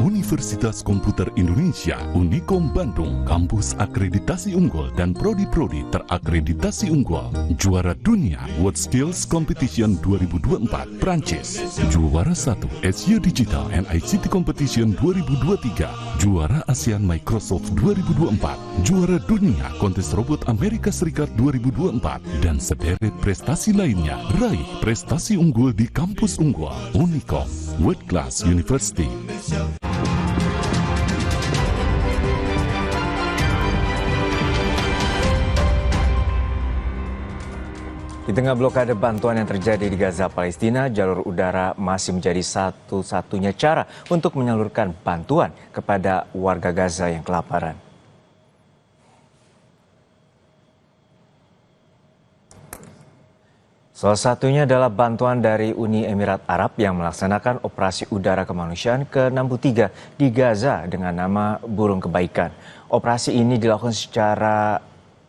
Universitas Komputer Indonesia, Unikom Bandung, kampus akreditasi unggul dan prodi-prodi terakreditasi unggul. Juara dunia World Skills Competition 2024, Prancis. Juara 1 SU Digital and ICT Competition 2023. Juara ASEAN Microsoft 2024. Juara dunia Kontes Robot Amerika Serikat 2024. Dan sederet prestasi lainnya. Raih prestasi unggul di kampus unggul. Unikom, World Class University. Di tengah blokade bantuan yang terjadi di Gaza, Palestina, jalur udara masih menjadi satu-satunya cara untuk menyalurkan bantuan kepada warga Gaza yang kelaparan. Salah satunya adalah bantuan dari Uni Emirat Arab yang melaksanakan operasi udara kemanusiaan ke-63 di Gaza dengan nama Burung Kebaikan. Operasi ini dilakukan secara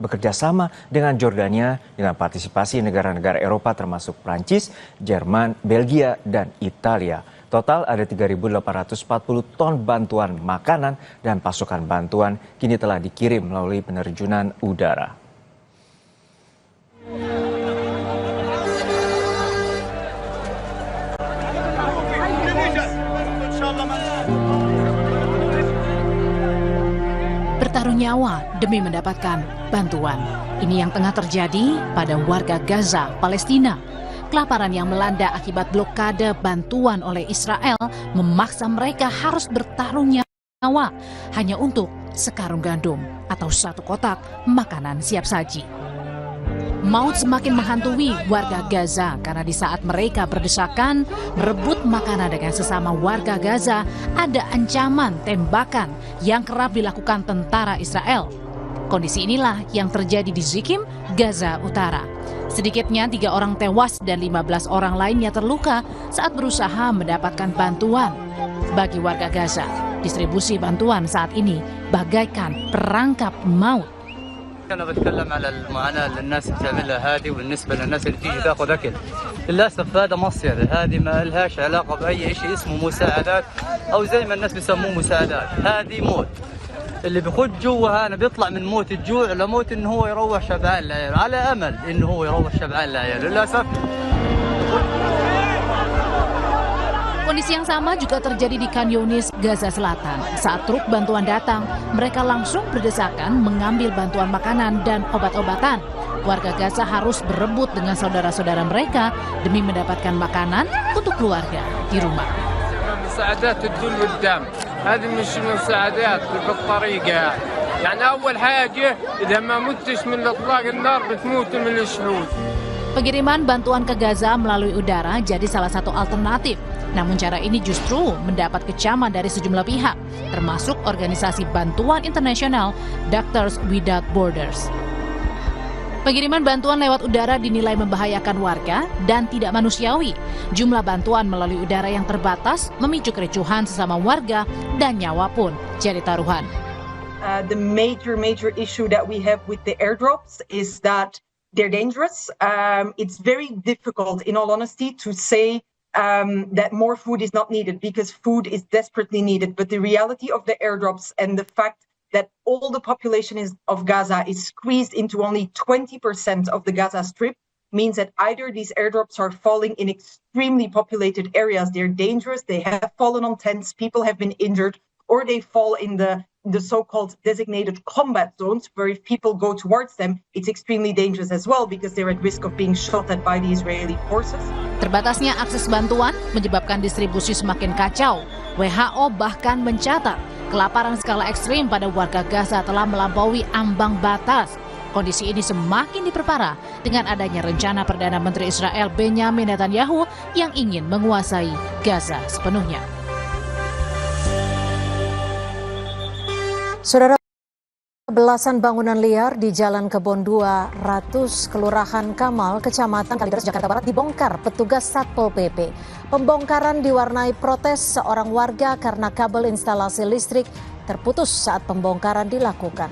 bekerja sama dengan Jordania dengan partisipasi negara-negara Eropa termasuk Prancis, Jerman, Belgia, dan Italia. Total ada 3.840 ton bantuan makanan dan pasokan bantuan kini telah dikirim melalui penerjunan udara. Bertaruh nyawa demi mendapatkan bantuan. Ini yang tengah terjadi pada warga Gaza, Palestina. Kelaparan yang melanda akibat blokade bantuan oleh Israel memaksa mereka harus bertaruh nyawa hanya untuk sekarung gandum atau satu kotak makanan siap saji. Maut semakin menghantui warga Gaza karena di saat mereka berdesakan merebut makanan dengan sesama warga Gaza, ada ancaman tembakan yang kerap dilakukan tentara Israel. Kondisi inilah yang terjadi di Zikim, Gaza Utara. Sedikitnya 3 orang tewas dan 15 orang lainnya terluka saat berusaha mendapatkan bantuan. Bagi warga Gaza, distribusi bantuan saat ini bagaikan perangkap maut. أنا بتكلم على المعاناة اللي الناس بتعملها هذه وبالنسبة للناس اللي بتيجي تاخذ أكل. للأسف هذا مصيدة، هذه ما لهاش علاقة بأي شيء اسمه مساعدات أو زي ما الناس بيسموه مساعدات، هذه موت. اللي بيخد جوا هنا بيطلع من موت الجوع لموت إنه هو يروح شبعان لعياله، على أمل إنه هو يروح شبعان لعياله، للأسف. Kondisi yang sama juga terjadi di Khan Younis, Gaza Selatan. Saat truk bantuan datang, mereka langsung berdesakan mengambil bantuan makanan dan obat-obatan. Warga Gaza harus berebut dengan saudara-saudara mereka demi mendapatkan makanan untuk keluarga di rumah. مساعدات تدل قدام هذه مش مساعدات بالطريقة يعني أول حاجة إذا ما متش من إطلاق النار بتموت من الشهود. Pengiriman bantuan ke Gaza melalui udara jadi salah satu alternatif. Namun cara ini justru mendapat kecaman dari sejumlah pihak, termasuk organisasi bantuan internasional Doctors Without Borders. Pengiriman bantuan lewat udara dinilai membahayakan warga dan tidak manusiawi. Jumlah bantuan melalui udara yang terbatas memicu kericuhan sesama warga dan nyawa pun jadi taruhan. The major issue that we have with the airdrops is that they're dangerous. It's very difficult, in all honesty, to say that more food is not needed because food is desperately needed. But the reality of the airdrops and the fact that all the population of Gaza is squeezed into only 20% of the Gaza Strip means that either these airdrops are falling in extremely populated areas, they're dangerous, they have fallen on tents, people have been injured, or they fall in the so-called designated combat zones where if people go towards them, it's extremely dangerous as well because they're at risk of being shot at by the Israeli forces. Terbatasnya akses bantuan menyebabkan distribusi semakin kacau. WHO bahkan mencatat kelaparan skala ekstrim pada warga Gaza telah melampaui ambang batas. Kondisi ini semakin diperparah dengan adanya rencana Perdana Menteri Israel Benjamin Netanyahu yang ingin menguasai Gaza sepenuhnya. Saudara, belasan bangunan liar di Jalan Kebon 200, Kelurahan Kamal, Kecamatan Kalideres, Jakarta Barat dibongkar petugas Satpol PP. Pembongkaran diwarnai protes seorang warga karena kabel instalasi listrik terputus saat pembongkaran dilakukan.